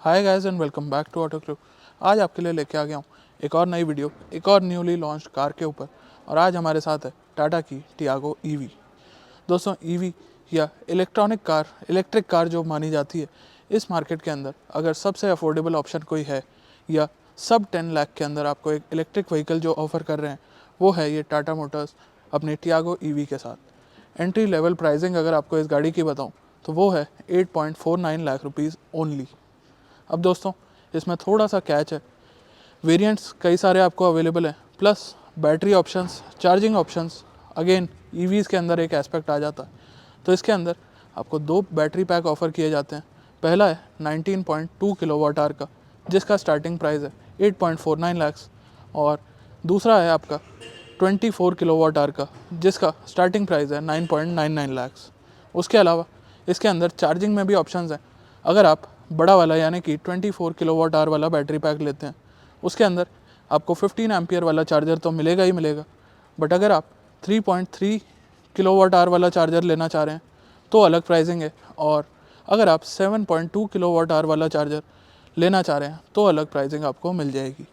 Hi guys and welcome back to auto clue. आज आपके लिए लेके आ गया हूँ एक और नई वीडियो, एक और न्यूली लॉन्च कार के ऊपर। और आज हमारे साथ है टाटा की टियागो ईवी। दोस्तों, ईवी या इलेक्ट्रिक कार जो मानी जाती है इस मार्केट के अंदर, अगर सबसे अफोर्डेबल ऑप्शन कोई है या सब 10 लाख के अंदर आपको एक इलेक्ट्रिक व्हीकल जो ऑफ़र कर रहे हैं, वो है ये टाटा मोटर्स अपनी टियागो ईवी के साथ। एंट्री लेवल प्राइसिंग अगर आपको इस गाड़ी की बताऊँ तो वो है 8.49 लाख रुपीज़ ओनली। अब दोस्तों, इसमें थोड़ा सा कैच है, वेरिएंट्स कई सारे आपको अवेलेबल हैं, plus battery options, charging options, again EVs के अंदर एक एस्पेक्ट आ जाता है। तो इसके अंदर आपको दो बैटरी पैक ऑफ़र किए जाते हैं। पहला है 19.2 किलोवाट आवर का, जिसका स्टार्टिंग प्राइस है 8.49 लाख्स, और दूसरा है आपका 24 किलोवाट आवर का, जिसका स्टार्टिंग प्राइस है 9.99 लाख्स। उसके अलावा इसके अंदर चार्जिंग में भी ऑप्शंस हैं। अगर आप बड़ा वाला यानी कि 24 किलोवाट आवर वाला बैटरी पैक लेते हैं, उसके अंदर आपको 15 एम्पियर वाला चार्जर तो मिलेगा ही मिलेगा, बट अगर आप 3.3 किलोवाट आवर वाला चार्जर लेना चाह रहे हैं तो अलग प्राइसिंग है, और अगर आप 7.2 किलोवाट आवर वाला चार्जर लेना चाह रहे हैं तो अलग प्राइसिंग आपको मिल जाएगी।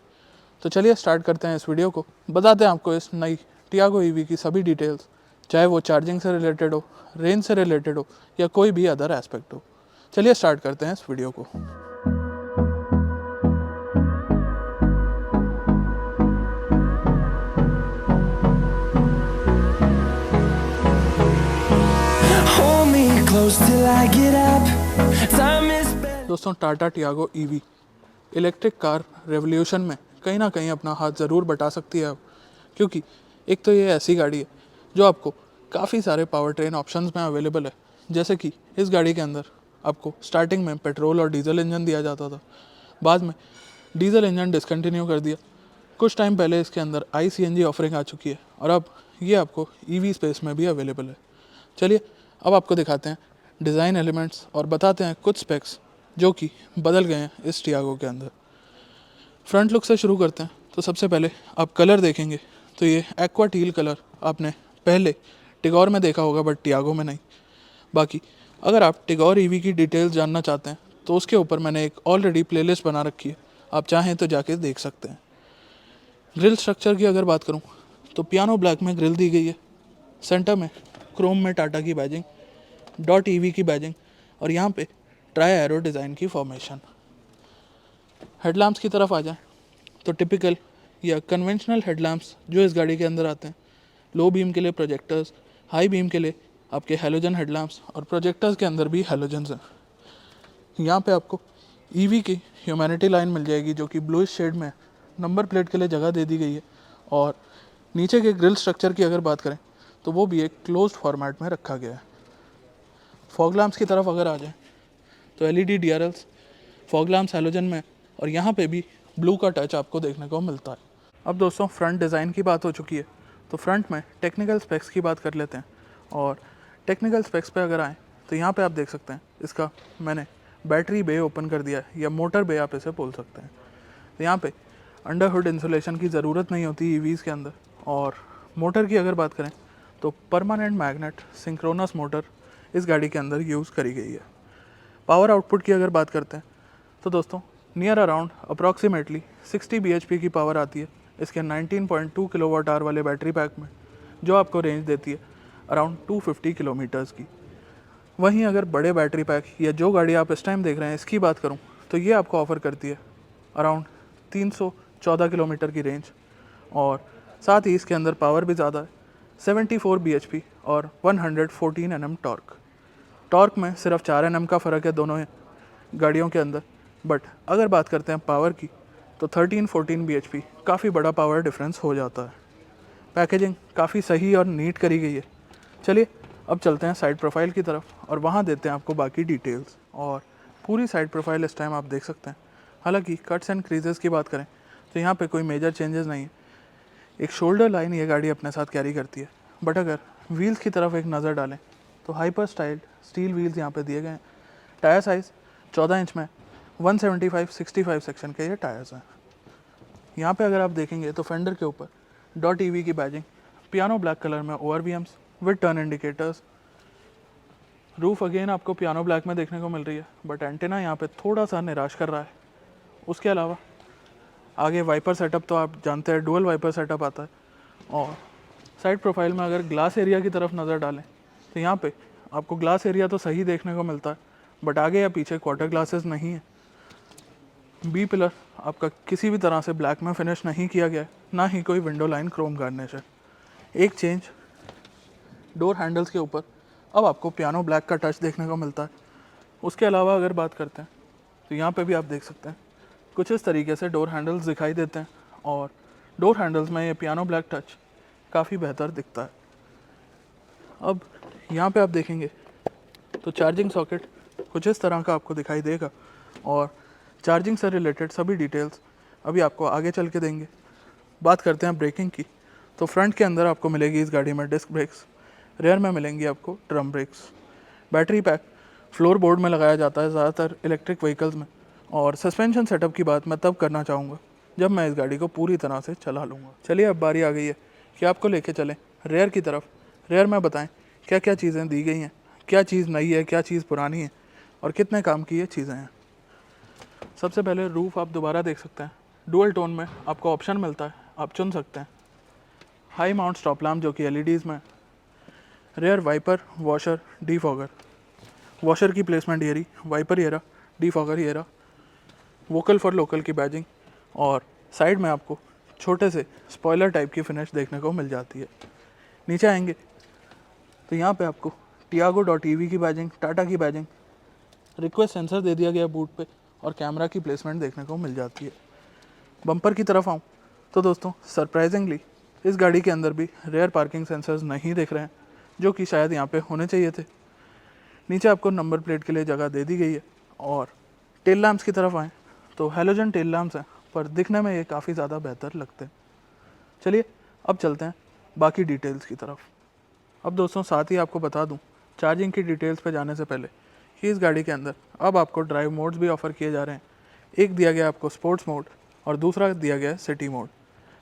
तो चलिए स्टार्ट करते हैं इस वीडियो को, बताते हैं आपको इस नई टियागो ईवी की सभी डिटेल्स, चाहे वो चार्जिंग से रिलेटेड हो, रेंज से रिलेटेड हो, या कोई भी अदर एस्पेक्ट हो। चलिए स्टार्ट करते हैं इस वीडियो को। Hold me close till I get up. Time is better. दोस्तों, Tata Tiago EV electric car revolution में कहीं ना कहीं अपना हाथ ज़रूर बटा सकती है अब, क्योंकि एक तो ये ऐसी गाड़ी है जो आपको काफ़ी सारे पावर ट्रेन ऑप्शंस में अवेलेबल है। जैसे कि इस गाड़ी के अंदर आपको स्टार्टिंग में पेट्रोल और डीजल इंजन दिया जाता था, बाद में डीजल इंजन डिसकंटिन्यू कर दिया, कुछ टाइम पहले इसके अंदर ICNG ऑफरिंग आ चुकी है, और अब ये आपको ईवी स्पेस में भी अवेलेबल है। चलिए अब आपको दिखाते हैं डिज़ाइन एलिमेंट्स और बताते हैं कुछ स्पेक्स जो कि बदल गए हैं इस टियागो के अंदर। फ्रंट लुक से शुरू करते हैं तो सबसे पहले आप कलर देखेंगे तो ये एक्वा टील कलर आपने पहले टिगोर में देखा होगा, बट टियागो में नहीं। बाकी अगर आप टिगोर ईवी की डिटेल्स जानना चाहते हैं तो उसके ऊपर मैंने एक ऑलरेडी प्लेलिस्ट बना रखी है, आप चाहें तो जाके देख सकते हैं। ग्रिल स्ट्रक्चर की अगर बात करूं तो पियानो ब्लैक में ग्रिल दी गई है, सेंटर में क्रोम में टाटा की बैजिंग, डॉट ईवी की बैजिंग, और यहाँ पे ट्राई एरो डिज़ाइन की फॉर्मेशन। हेडलैम्प्स की तरफ आ जाएं तो टिपिकल या कन्वेंशनल हेडलैम्प्स जो इस गाड़ी के अंदर आते हैं, लो बीम के लिए प्रोजेक्टर्स, हाई बीम के लिए आपके हेलोजन हेडलैम्प्स, और प्रोजेक्टर्स के अंदर भी हेलोजन्स हैं। यहाँ पे आपको ईवी की ह्यूमैनिटी लाइन मिल जाएगी जो कि ब्लूइश शेड में नंबर प्लेट के लिए जगह दे दी गई है, और नीचे के ग्रिल स्ट्रक्चर की अगर बात करें तो वो भी एक क्लोज्ड फॉर्मेट में रखा गया है। फॉग लैम्प्स की तरफ अगर आ जाए तो LED DRLs, fog lamps halogen में, और यहाँ पे भी ब्लू का टच आपको देखने को मिलता है। अब दोस्तों, फ्रंट डिज़ाइन की बात हो चुकी है तो फ्रंट में टेक्निकल स्पेक्स की बात कर लेते हैं। और टेक्निकल स्पेक्स पे अगर आएँ तो यहाँ पे आप देख सकते हैं इसका मैंने बैटरी बे ओपन कर दिया है, या मोटर बे आप इसे बोल सकते हैं। तो यहाँ पे अंडर हुड इंसुलेशन की ज़रूरत नहीं होती ईवीज़ के अंदर। और मोटर की अगर बात करें तो परमानेंट मैग्नेट सिंक्रोनस मोटर इस गाड़ी के अंदर यूज़ करी गई है। पावर आउटपुट की अगर बात करते हैं तो दोस्तों, नियर अराउंड अप्रॉक्सीमेटली 60 bhp की पावर आती है इसके 19.2 किलोवाट आवर वाले बैटरी पैक में, जो आपको रेंज देती है अराउंड 250 किलोमीटर्स की। वहीं अगर बड़े बैटरी पैक या जो गाड़ी आप इस टाइम देख रहे हैं इसकी बात करूं तो ये आपको ऑफ़र करती है अराउंड 314 किलोमीटर की रेंज, और साथ ही इसके अंदर पावर भी ज़्यादा है, 74 bhp और 114 Nm टॉर्क। टॉर्क में सिर्फ 4 Nm का फ़र्क है दोनों गाड़ियों के अंदर, बट अगर बात करते हैं पावर की तो 13-14 bhp काफ़ी बड़ा पावर डिफरेंस हो जाता है। पैकेजिंग काफ़ी सही और नीट करी गई है। चलिए अब चलते हैं साइड प्रोफाइल की तरफ और वहाँ देते हैं आपको बाकी डिटेल्स। और पूरी साइड प्रोफाइल इस टाइम आप देख सकते हैं। हालांकि कट्स एंड क्रीजेस की बात करें तो यहाँ पे कोई मेजर चेंजेस नहीं है। एक शोल्डर लाइन ये गाड़ी अपने साथ कैरी करती है, बट अगर व्हील्स की तरफ एक नज़र डालें तो हाइपर स्टाइल्ड स्टील व्हील्स यहाँ पे दिए गए हैं। टायर साइज़ 14 इंच में 175/65 सेक्शन के ये टायर्स हैं। यहाँ पे अगर आप देखेंगे तो फेंडर के ऊपर डॉट ईवी की बैजिंग, पियानो ब्लैक कलर में ORVMs with turn indicators, roof again आपको पियानो ब्लैक में देखने को मिल रही है, बट एंटेना यहाँ पे थोड़ा सा निराश कर रहा है। उसके अलावा आगे वाइपर सेटअप तो आप जानते हैं, डुअल वाइपर सेटअप आता है। और साइड प्रोफाइल में अगर ग्लास एरिया की तरफ नज़र डालें तो यहाँ पे आपको ग्लास एरिया तो सही देखने को मिलता है, बट आगे या पीछे क्वार्टर ग्लासेस नहीं है। बी पिलर आपका किसी भी तरह से ब्लैक में फिनिश नहीं किया गया है, ना ही कोई विंडो लाइन क्रोम गार्निश है। एक चेंज, डोर हैंडल्स के ऊपर अब आपको पियानो ब्लैक का टच देखने को मिलता है। उसके अलावा अगर बात करते हैं तो यहाँ पे भी आप देख सकते हैं कुछ इस तरीके से डोर हैंडल्स दिखाई देते हैं, और डोर हैंडल्स में ये पियानो ब्लैक टच काफ़ी बेहतर दिखता है। अब यहाँ पे आप देखेंगे तो चार्जिंग सॉकेट कुछ इस तरह का आपको दिखाई देगा, और चार्जिंग से रिलेटेड सभी डिटेल्स अभी आपको आगे चल के देंगे। बात करते हैं ब्रेकिंग की, तो फ्रंट के अंदर आपको मिलेगी इस गाड़ी में डिस्क ब्रेक्स, रेयर में मिलेंगी आपको drum brakes. Battery pack floor board में लगाया जाता है ज़्यादातर इलेक्ट्रिक व्हीकल्स में, और सस्पेंशन सेटअप की बात मैं तब करना चाहूँगा जब मैं इस गाड़ी को पूरी तरह से चला लूँगा। चलिए अब बारी आ गई है कि आपको लेके चलें रेयर की तरफ। रेयर में बताएं क्या क्या चीज़ें दी गई हैं, क्या चीज़ नई है, क्या चीज़ पुरानी है, और कितने काम की ये चीज़ें हैं। सबसे पहले रूफ़ आप दोबारा देख सकते हैं, डुअल टोन में आपको ऑप्शन मिलता है, आप चुन सकते हैं। हाई माउंट स्टॉप लैम्प जो कि एलईडीज़ में, rear wiper, washer, defogger, washer की प्लेसमेंट ये रही, वाइपर ये रहा, डीफॉगर ये रहा, वोकल फॉर लोकल की बैजिंग, और साइड में आपको छोटे से स्पॉइलर टाइप की फिनिश देखने को मिल जाती है। नीचे आएंगे तो यहाँ पे आपको tiago.ev की बैजिंग, टाटा की बैजिंग, रिक्वेस्ट सेंसर दे दिया गया बूट पे, और कैमरा की प्लेसमेंट देखने को मिल जाती है। बम्पर की तरफ आऊँ तो दोस्तों सरप्राइजिंगली इस गाड़ी के अंदर भी रेयर पार्किंग सेंसर्स नहीं दिख रहे हैं, जो कि शायद यहाँ पे होने चाहिए थे। नीचे आपको नंबर प्लेट के लिए जगह दे दी गई है। और टेल लैम्प्स की तरफ आएँ तो हेलोजन टेल लैम्प्स हैं, पर दिखने में ये काफ़ी ज़्यादा बेहतर लगते हैं। चलिए अब चलते हैं बाकी डिटेल्स की तरफ। अब दोस्तों साथ ही आपको बता दूं चार्जिंग की डिटेल्स पे जाने से पहले कि इस गाड़ी के अंदर अब आपको ड्राइव मोड्स भी ऑफ़र किए जा रहे हैं। एक दिया गया आपको स्पोर्ट्स मोड, और दूसरा दिया गया है सिटी मोड।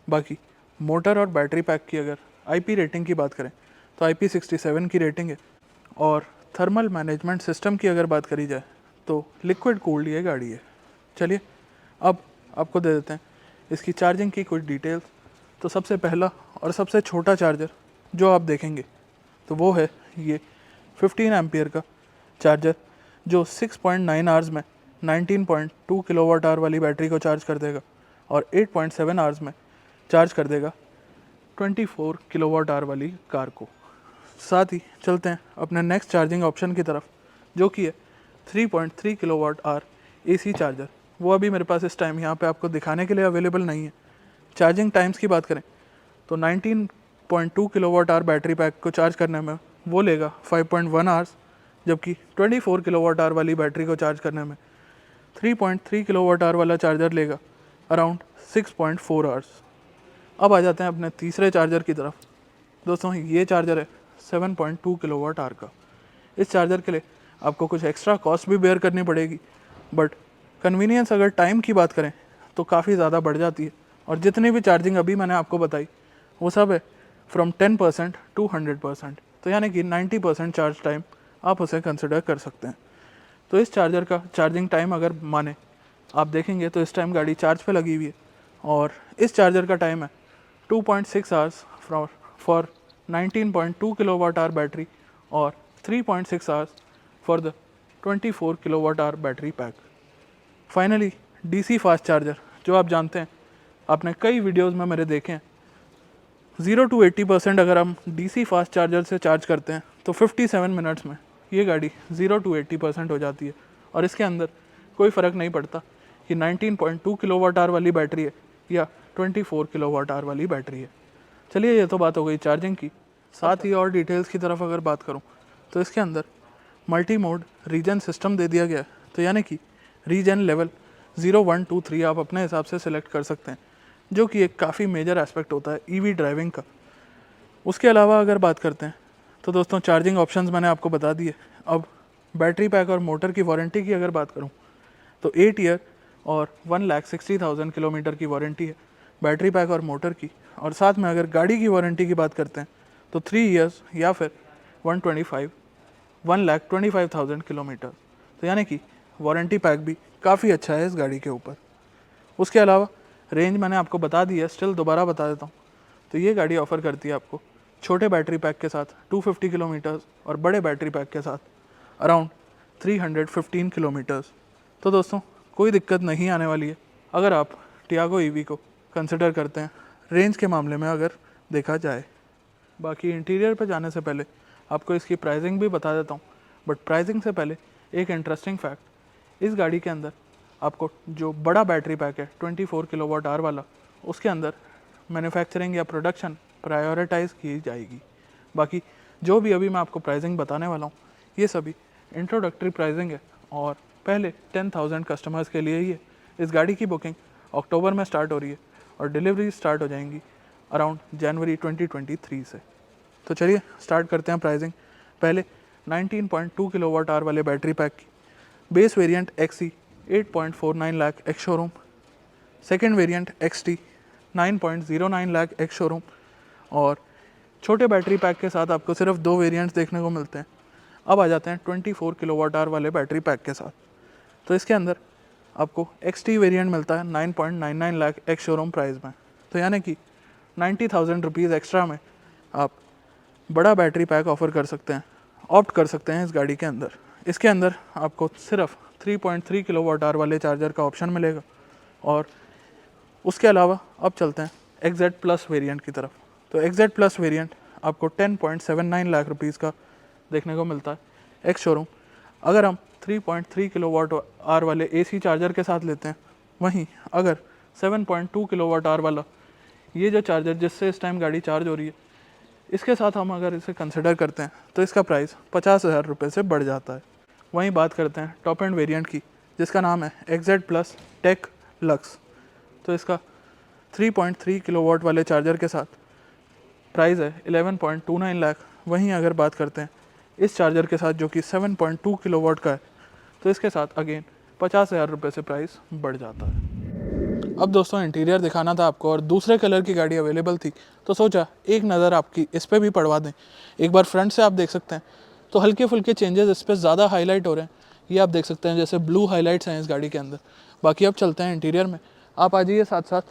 बाकी मोटर और बैटरी पैक की अगर IP रेटिंग की बात करें तो IP67 की रेटिंग है, और थर्मल मैनेजमेंट सिस्टम की अगर बात करी जाए तो लिक्विड कूल्ड ये गाड़ी है। चलिए अब आपको दे देते हैं इसकी चार्जिंग की कुछ डिटेल्स। तो सबसे पहला और सबसे छोटा चार्जर जो आप देखेंगे तो वो है ये 15 एम्पियर का चार्जर, जो 6.9 आवर्स में 19.2 किलोवाट आवर वाली बैटरी को चार्ज कर देगा, और 8.7 आवर्स में चार्ज कर देगा 24 किलोवाट आवर वाली कार को। साथ ही चलते हैं अपने नेक्स्ट चार्जिंग ऑप्शन की तरफ, जो कि है 3.3 किलोवाट आवर AC चार्जर। वो अभी मेरे पास इस टाइम यहाँ पे आपको दिखाने के लिए अवेलेबल नहीं है। चार्जिंग टाइम्स की बात करें तो 19.2 किलोवाट आवर बैटरी पैक को चार्ज करने में वो लेगा 5.1 आवर्स, जबकि 24 किलोवाट आवर वाली बैटरी को चार्ज करने में 3.3 किलोवाट आवर वाला चार्जर लेगा अराउंड 6.4 आवर्स। अब आ जाते हैं अपने तीसरे चार्जर की तरफ। दोस्तों ये चार्जर है 7.2 किलोवाट आवर का। इस चार्जर के लिए आपको कुछ एक्स्ट्रा कॉस्ट भी बेयर करनी पड़ेगी, बट कन्वीनियंस अगर टाइम की बात करें तो काफ़ी ज़्यादा बढ़ जाती है। और जितनी भी चार्जिंग अभी मैंने आपको बताई वो सब है फ्रॉम 10% टू 100%, तो यानी कि 90% चार्ज टाइम आप उसे कंसिडर कर सकते हैं। तो इस चार्जर का चार्जिंग टाइम अगर माने आप देखेंगे तो इस टाइम गाड़ी चार्ज पे लगी हुई है, और इस चार्जर का टाइम है 2.6 hours for 19.2 kilowatt hour battery, और 3.6 hours for the 24 kilowatt hour battery pack. Finally DC fast charger, जो आप जानते हैं, आपने कई वीडियोस में मेरे देखे हैं, 0 to 80% अगर हम DC फास्ट चार्जर से चार्ज करते हैं तो 57 मिनट्स में ये गाड़ी 0 to 80% हो जाती है। और इसके अंदर कोई फ़र्क नहीं पड़ता कि 19.2 किलोवाट आवर वाली बैटरी है या 24 किलोवाट आवर वाली बैटरी है। चलिए ये तो बात हो गई चार्जिंग की। साथ ही और डिटेल्स की तरफ अगर बात करूँ तो इसके अंदर मल्टी मोड रीजन सिस्टम दे दिया गया है, तो यानी कि रीजन लेवल 0, 1, 2, 3 आप अपने हिसाब से सिलेक्ट कर सकते हैं, जो कि एक काफ़ी मेजर एस्पेक्ट होता है EV ड्राइविंग का। उसके अलावा अगर बात करते हैं तो दोस्तों चार्जिंग ऑप्शंस मैंने आपको बता दिए। अब बैटरी पैक और मोटर की वारंटी की अगर बात करूं तो 8 ईयर और 1,60,000 किलोमीटर की वारंटी है बैटरी पैक और मोटर की। और साथ में अगर गाड़ी की वारंटी की बात करते हैं तो 3 इयर्स या फिर 125 1,25,000 किलोमीटर। तो यानी कि वारंटी पैक भी काफ़ी अच्छा है इस गाड़ी के ऊपर। उसके अलावा रेंज मैंने आपको बता दी है, स्टिल दोबारा बता देता हूँ। तो ये गाड़ी ऑफ़र करती है आपको छोटे बैटरी पैक के साथ 250 किलोमीटर्स और बड़े बैटरी पैक के साथ अराउंड 315 किलोमीटर्स। तो दोस्तों कोई दिक्कत नहीं आने वाली है अगर आप टियागो ईवी को कंसिडर करते हैं रेंज के मामले में अगर देखा जाए। बाकी इंटीरियर पर जाने से पहले आपको इसकी प्राइसिंग भी बता देता हूँ। बट प्राइसिंग से पहले एक इंटरेस्टिंग फैक्ट, इस गाड़ी के अंदर आपको जो बड़ा बैटरी पैक है 24 किलोवाट आवर वाला, उसके अंदर मैन्युफैक्चरिंग या प्रोडक्शन प्रायोरिटाइज की जाएगी। बाकी जो भी अभी मैं आपको प्राइसिंग बताने वाला हूँ ये सभी इंट्रोडक्टरी प्राइसिंग है और पहले 10,000 कस्टमर्स के लिए ही है। इस गाड़ी की बुकिंग अक्टूबर में स्टार्ट हो रही है और डिलीवरी स्टार्ट हो जाएंगी अराउंड जनवरी 2023 से। तो चलिए स्टार्ट करते हैं प्राइसिंग। पहले 19.2 किलोवाट आवर वाले बैटरी पैक की base variant XE 8.49 lakh ex showroom, second variant XT 9.09 lakh ex showroom और छोटे बैटरी पैक के साथ आपको सिर्फ 2 वेरिएंट्स देखने को मिलते हैं। अब आ जाते हैं 24 किलोवाट आवर वाले बैटरी पैक के साथ। तो इसके अंदर आपको XT वेरिएंट मिलता है 9.99 लाख एक्स शोरूम प्राइस में। तो यानी कि 90,000 रुपीज़ एक्स्ट्रा में आप बड़ा बैटरी पैक ऑफ़र कर सकते हैं, ऑप्ट कर सकते हैं इस गाड़ी के अंदर। इसके अंदर आपको सिर्फ 3.3 किलोवाट आवर वाले चार्जर का ऑप्शन मिलेगा। और उसके अलावा अब चलते हैं XZ प्लस वेरिएंट की तरफ। तो XZ प्लस वेरिएंट आपको 10.79 लाख रुपीज़ का देखने को मिलता है एक्स शोरूम। अगर हम 3.3 किलोवाट आवर वाले AC चार्जर के साथ लेते हैं, वहीं अगर 7.2 किलोवाट आवर वाला ये जो चार्जर जिससे इस टाइम गाड़ी चार्ज हो रही है, इसके साथ हम अगर इसे कंसिडर करते हैं तो इसका प्राइस 50,000 रुपये से बढ़ जाता है। वहीं बात करते हैं टॉप एंड वेरिएंट की जिसका नाम है XZ प्लस टेक लक्स। तो इसका 3.3 किलोवाट वाले चार्जर के साथ प्राइस है 11.29 लाख। वहीं अगर बात करते हैं इस चार्जर के साथ जो कि 7.2 किलोवाट का है, तो इसके साथ अगेन 50,000 रुपये से प्राइस बढ़ जाता है। अब दोस्तों इंटीरियर दिखाना था आपको और दूसरे कलर की गाड़ी अवेलेबल थी तो सोचा एक नज़र आपकी इस पर भी पड़वा दें। एक बार फ्रंट से आप देख सकते हैं तो हल्के फुल्के चेंजेस इस पर ज़्यादा हाईलाइट हो रहे हैं। ये आप देख सकते हैं जैसे ब्लू हाईलाइट्स हैं इस गाड़ी के अंदर। बाकी अब चलते हैं इंटीरियर में, आप आ जाइए साथ साथ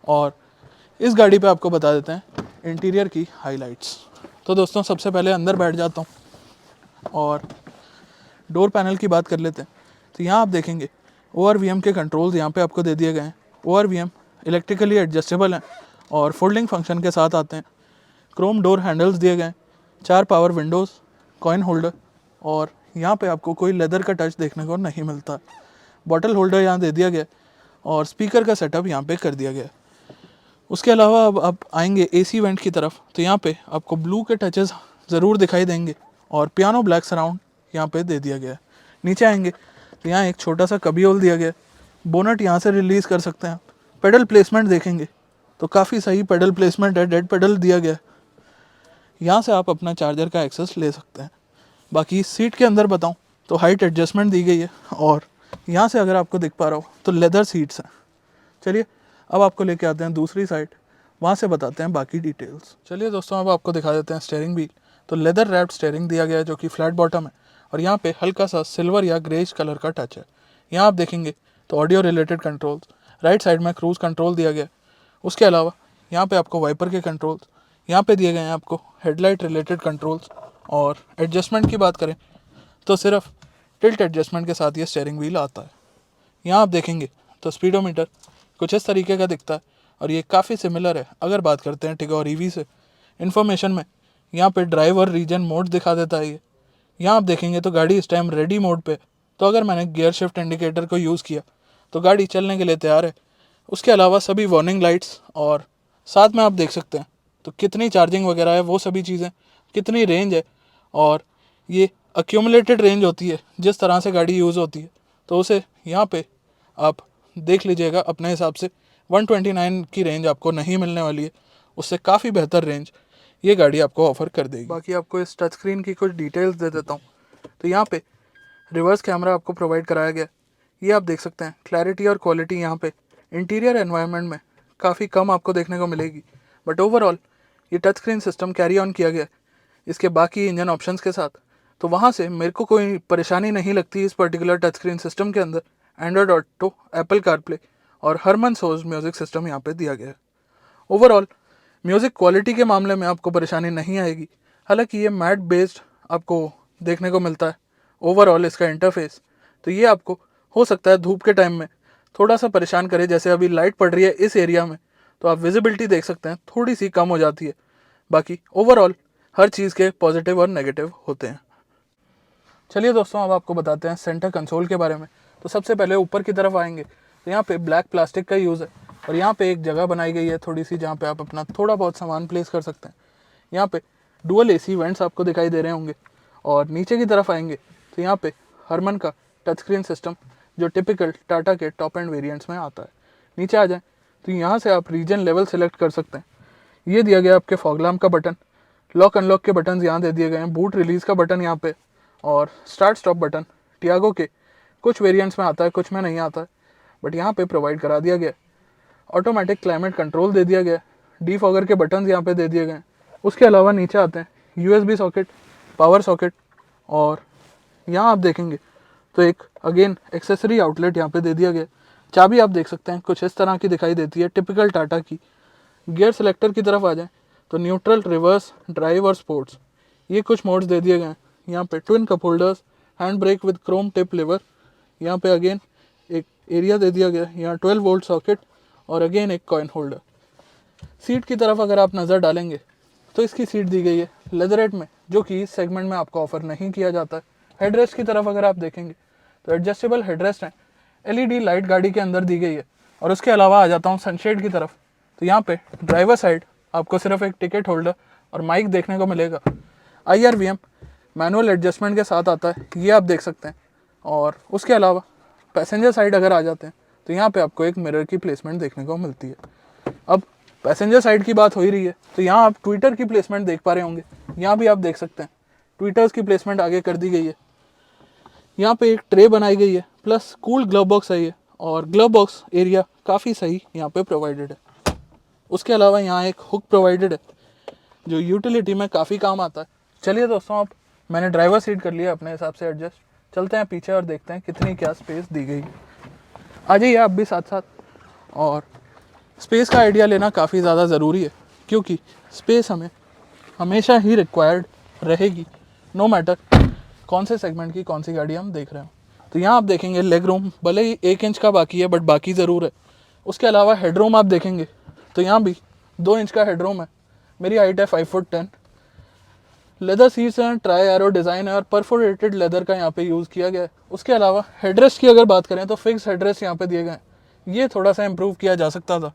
और इस गाड़ी पे आपको बता देते हैं इंटीरियर की हाईलाइट्स। तो दोस्तों सबसे पहले अंदर बैठ जाता हूँ और डोर पैनल की बात कर लेते हैं। तो यहाँ आप देखेंगे ORVM के कंट्रोल्स यहाँ पे आपको दे दिए गए हैं। ORVM इलेक्ट्रिकली एडजस्टेबल हैं और फोल्डिंग फंक्शन के साथ आते हैं। क्रोम डोर हैंडल्स दिए गए हैं, 4 पावर विंडोज़, कॉइन होल्डर और यहाँ पे आपको कोई लेदर का टच देखने को नहीं मिलता। बॉटल होल्डर यहाँ दे दिया गया और स्पीकर का सेटअप यहाँ पे कर दिया गया। उसके अलावा अब आप आएंगे AC वेंट की तरफ तो यहाँ पे आपको ब्लू के टचेस ज़रूर दिखाई देंगे और पियानो ब्लैक सराउंड यहाँ पे दे दिया गया है। नीचे आएंगे तो यहाँ एक छोटा सा कभी होल दिया गया है, बोनट यहाँ से रिलीज़ कर सकते हैं। पेडल प्लेसमेंट देखेंगे तो काफ़ी सही पेडल प्लेसमेंट है, डेड पेडल दिया गया है। यहाँ से आप अपना चार्जर का एक्सेस ले सकते हैं। बाकी सीट के अंदर बताऊँ तो हाइट एडजस्टमेंट दी गई है और यहाँ से अगर आपको दिख पा रहा हो तो लेदर सीट्स हैं। चलिए अब आपको लेके आते हैं दूसरी साइड, वहाँ से बताते हैं बाकी डिटेल्स। चलिए दोस्तों अब आपको दिखा देते हैं स्टीयरिंग व्हील। तो लेदर रैप्ड स्टीयरिंग दिया गया है जो कि फ्लैट बॉटम है और यहाँ पे हल्का सा सिल्वर या ग्रेज कलर का टच है। यहाँ आप देखेंगे तो audio related controls, right side में क्रूज़ कंट्रोल दिया गया है। उसके अलावा यहाँ पे आपको वाइपर के कंट्रोल्स, यहाँ पे दिए गए हैं आपको हेडलाइट रिलेटेड कंट्रोल्स। और एडजस्टमेंट की बात करें तो सिर्फ टिल्ट एडजस्टमेंट के साथ ये स्टीयरिंग व्हील आता है। यहाँ आप देखेंगे तो स्पीडोमीटर कुछ इस तरीके का दिखता है और ये काफ़ी सिमिलर है अगर बात करते हैं टिगोर ईवी से। इन्फॉर्मेशन में यहाँ पे ड्राइव और रीजन मोड दिखा देता है ये। यहाँ आप देखेंगे तो गाड़ी इस टाइम रेडी मोड पे, तो अगर मैंने गियर शिफ्ट इंडिकेटर को यूज़ किया तो गाड़ी चलने के लिए तैयार है। उसके अलावा सभी वार्निंग लाइट्स और साथ में आप देख सकते हैं तो कितनी चार्जिंग वगैरह है, वो सभी चीज़ें, कितनी रेंज है और ये एक्यूमुलेटेड रेंज होती है जिस तरह से गाड़ी यूज़ होती है। तो उसे यहाँ पे आप देख लीजिएगा अपने हिसाब से 129 की रेंज आपको नहीं मिलने वाली है, उससे काफ़ी बेहतर रेंज ये गाड़ी आपको ऑफ़र कर देगी। बाकी आपको इस टच स्क्रीन की कुछ डिटेल्स दे देता हूँ। तो यहाँ पे रिवर्स कैमरा आपको प्रोवाइड कराया गया, ये आप देख सकते हैं। क्लैरिटी और क्वालिटी यहाँ पे इंटीरियर एनवायरनमेंट में काफ़ी कम आपको देखने को मिलेगी, बट ओवरऑल ये touch screen system carry on किया गया इसके बाकी इंजन ऑप्शंस के साथ। तो वहाँ से मेरे को कोई परेशानी नहीं लगती इस पर्टिकुलर टच स्क्रीन सिस्टम के अंदर। एंड्रॉयड ऑटो, एप्पल कारप्ले और हरमन सोज म्यूज़िक सिस्टम यहाँ पे दिया गया है। ओवरऑल म्यूज़िक क्वालिटी के मामले में आपको परेशानी नहीं आएगी। हालांकि ये मैट बेस्ड आपको देखने को मिलता है। ओवरऑल इसका इंटरफेस तो ये आपको हो सकता है धूप के टाइम में थोड़ा सा परेशान करे। जैसे अभी लाइट पड़ रही है इस एरिया में, तो आप विजिबिलिटी देख सकते हैं थोड़ी सी कम हो जाती है। बाकी ओवरऑल हर चीज़ के पॉजिटिव और नेगेटिव होते हैं। चलिए दोस्तों, अब आपको बताते हैं सेंटर कंसोल के बारे में। तो सबसे पहले ऊपर की तरफ आएंगे तो यहाँ पे ब्लैक प्लास्टिक का यूज़ है और यहाँ पे एक जगह बनाई गई है थोड़ी सी, जहाँ पे आप अपना थोड़ा बहुत सामान प्लेस कर सकते हैं। यहाँ पे डुअल एसी वेंट्स आपको दिखाई दे रहे होंगे। और नीचे की तरफ आएंगे तो यहाँ पे हरमन का टच स्क्रीन सिस्टम जो टिपिकल टाटा के टॉप एंड वेरिएंट्स में आता है। नीचे आ जाएं तो यहाँ से आप रीजन लेवल सेलेक्ट कर सकते हैं। ये दिया गया आपके फॉग लैम्प का बटन, लॉक अनलॉक के बटन यहाँ दे दिए गए हैं, बूट रिलीज़ का बटन यहाँ पे और स्टार्ट स्टॉप बटन टियागो के कुछ वेरिएंट्स में आता है, कुछ में नहीं आता है, बट यहाँ पे प्रोवाइड करा दिया गया। ऑटोमेटिक क्लाइमेट कंट्रोल दे दिया गया। डीफॉगर के बटन यहाँ पे दे दिए गए। उसके अलावा नीचे आते हैं USB सॉकेट, पावर सॉकेट और यहाँ आप देखेंगे तो एक अगेन एक्सेसरी आउटलेट यहाँ पे दे दिया गया। चाबी आप देख सकते हैं कुछ इस तरह की दिखाई देती है, टिपिकल टाटा की। गियर सेलेक्टर की तरफ आ जाएं तो न्यूट्रल, रिवर्स, ड्राइव और स्पोर्ट्स, ये कुछ मोड्स दे दिए गए हैं। यहाँ पे twin cup holders, hand brake with Chrome tip liver, यहाँ पे अगेन एक एरिया दे दिया गया। यहाँ 12 वोल्ट सॉकेट और अगेन एक कॉइन होल्डर। सीट की तरफ अगर आप नज़र डालेंगे तो इसकी सीट दी गई है लेदरेट में, जो कि इस सेगमेंट में आपको ऑफर नहीं किया जाता है। हेडरेस्ट की तरफ अगर आप देखेंगे तो एडजस्टेबल हेडरेस्ट है, LED लाइट गाड़ी के अंदर दी गई है। और उसके अलावा आ जाता हूँ सनशेड की तरफ, तो यहाँ पे ड्राइवर साइड आपको सिर्फ एक टिकट होल्डर और माइक देखने को मिलेगा। IRVM मैनुअल एडजस्टमेंट के साथ आता है, ये आप देख सकते हैं। और उसके अलावा पैसेंजर साइड अगर आ जाते हैं तो यहाँ पे आपको एक मिरर की प्लेसमेंट देखने को मिलती है। अब पैसेंजर साइड की बात हो ही रही है तो यहाँ आप ट्विटर की प्लेसमेंट देख पा रहे होंगे। यहाँ भी आप देख सकते हैं ट्विटर्स की प्लेसमेंट आगे कर दी गई है। यहाँ पे एक ट्रे बनाई गई है, प्लस कूल ग्लव बॉक्स है ये, और ग्लव बॉक्स एरिया काफ़ी सही यहाँ पे प्रोवाइडेड है। उसके अलावा यहाँ एक हुक प्रोवाइडेड है जो यूटिलिटी में काफ़ी काम आता है। चलिए दोस्तों, अब मैंने ड्राइवर सीट कर लिया अपने हिसाब से एडजस्ट। चलते हैं पीछे और देखते हैं कितनी क्या स्पेस दी गई। आ जाइए आप भी साथ साथ। और स्पेस का आइडिया लेना काफ़ी ज़्यादा ज़रूरी है, क्योंकि स्पेस हमें हमेशा ही रिक्वायर्ड रहेगी, नो मैटर कौन से सेगमेंट की कौन सी गाड़ी हम देख रहे हो। तो यहाँ आप देखेंगे लेग रूम भले ही 1 इंच का बाकी है, बट बाकी ज़रूर है। उसके अलावा हेडरूम आप देखेंगे तो यहाँ भी 2 इंच का हेडरूम है। मेरी हाइट है 5 फुट 10। लेदर सीट्स हैं, ट्राई एरो डिज़ाइन है और परफोरेटेड लेदर का यहाँ पे यूज़ किया गया है। उसके अलावा हेडरेस्ट की अगर बात करें तो फिक्स हेडरेस्ट यहाँ पे दिए गए हैं, ये थोड़ा सा इम्प्रूव किया जा सकता था।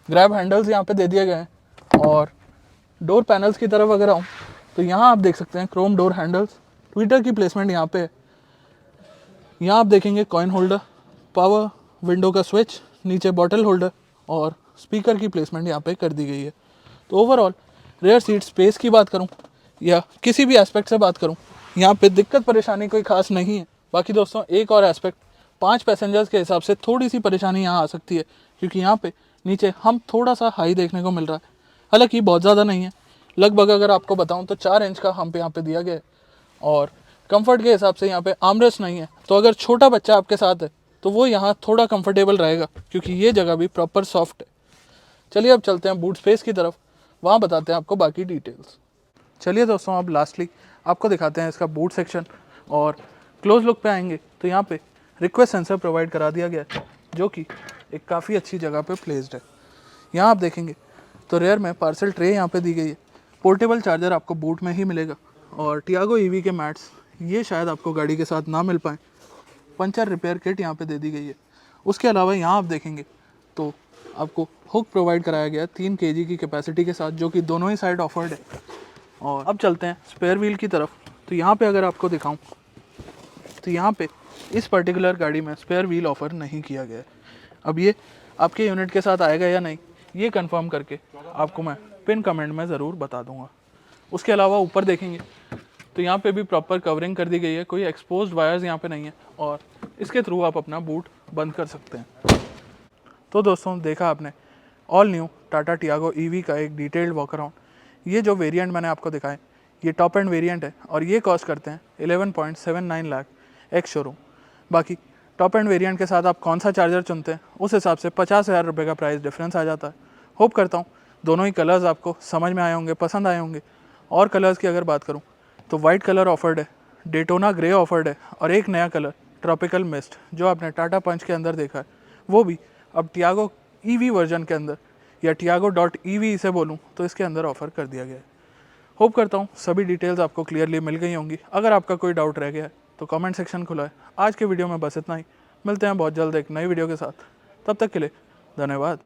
ग्रैब हैंडल्स यहाँ पे दे दिए गए हैं। और डोर पैनल्स की तरफ अगर आऊँ तो यहाँ आप देख सकते हैं क्रोम डोर हैंडल्स, ट्विटर की प्लेसमेंट यहाँ पे है। यहाँ आप देखेंगे कॉइन होल्डर, पावर विंडो का स्विच, नीचे बॉटल होल्डर और स्पीकर की प्लेसमेंट यहाँ पे कर दी गई है। तो ओवरऑल रेयर सीट स्पेस की बात करूँ या किसी भी एस्पेक्ट से बात करूँ, यहाँ पे दिक्कत परेशानी कोई खास नहीं है। बाकी दोस्तों एक और एस्पेक्ट, 5 पैसेंजर्स के हिसाब से थोड़ी सी परेशानी यहाँ आ सकती है, क्योंकि यहाँ पे नीचे हम थोड़ा सा हाई देखने को मिल रहा है। हालांकि बहुत ज़्यादा नहीं है, लगभग अगर आपको बताऊँ तो 4 इंच का हम्प यहाँ पे दिया गया है। और कंफर्ट के हिसाब से यहाँ पे आर्मरेस्ट नहीं है, तो अगर छोटा बच्चा आपके साथ है तो वो यहाँ थोड़ा कंफर्टेबल रहेगा, क्योंकि ये जगह भी प्रॉपर सॉफ्ट है। चलिए अब चलते हैं बूट स्पेस की तरफ, वहाँ बताते हैं आपको बाकी डिटेल्स। चलिए दोस्तों, अब लास्टली आपको दिखाते हैं इसका बूट सेक्शन। और क्लोज लुक पे आएंगे तो यहाँ पे रिक्वेस्ट सेंसर प्रोवाइड करा दिया गया है, जो कि एक काफ़ी अच्छी जगह पे प्लेस्ड है। यहाँ आप देखेंगे तो रेयर में पार्सल ट्रे यहाँ पे दी गई है। पोर्टेबल चार्जर आपको बूट में ही मिलेगा। और टियागो EV के मैट्स ये शायद आपको गाड़ी के साथ ना मिल पाएँ, पंचर रिपेयर किट यहाँ पे दे दी गई है। उसके अलावा यहाँ आप देखेंगे तो आपको हुक प्रोवाइड कराया गया 3 kg की कैपेसिटी के साथ, जो कि दोनों ही साइड ऑफर्ड है। और अब चलते हैं स्पेयर व्हील की तरफ। तो यहाँ पे अगर आपको दिखाऊं तो यहाँ पे इस पर्टिकुलर गाड़ी में स्पेयर व्हील ऑफ़र नहीं किया गया है। अब ये आपके यूनिट के साथ आएगा या नहीं, ये कंफर्म करके आपको मैं पिन कमेंट में ज़रूर बता दूंगा। उसके अलावा ऊपर देखेंगे तो यहाँ पे भी प्रॉपर कवरिंग कर दी गई है, कोई एक्सपोज्ड वायर्स यहाँ पे नहीं है और इसके थ्रू आप अपना बूट बंद कर सकते हैं। तो दोस्तों देखा आपने all new Tata Tiago EV का एक डिटेल्ड वॉक अराउंड। ये जो वेरिएंट मैंने आपको दिखाए ये टॉप एंड वेरिएंट है और ये कॉस्ट करते हैं 11.79 लाख एक्स शोरूम। बाकी टॉप एंड वेरिएंट के साथ आप कौन सा चार्जर चुनते हैं उस हिसाब से 50,000 रुपये का प्राइस डिफरेंस आ जाता है। होप करता हूँ दोनों ही कलर्स आपको समझ में आए होंगे, पसंद आए होंगे। और कलर्स की अगर बात करूँ तो वाइट कलर ऑफर्ड है, डेटोना ग्रे ऑफर्ड है और एक नया कलर ट्रॉपिकल मिस्ट जो आपने टाटा पंच के अंदर देखा है वो भी अब टियागो ईवी वर्जन के अंदर या टियागो.EV इसे बोलूँ तो इसके अंदर ऑफ़र कर दिया गया है। होप करता हूँ सभी डिटेल्स आपको क्लियरली मिल गई होंगी। अगर आपका कोई डाउट रह गया है तो कमेंट सेक्शन खुला है। आज के वीडियो में बस इतना ही, मिलते हैं बहुत जल्द एक नई वीडियो के साथ। तब तक के लिए धन्यवाद।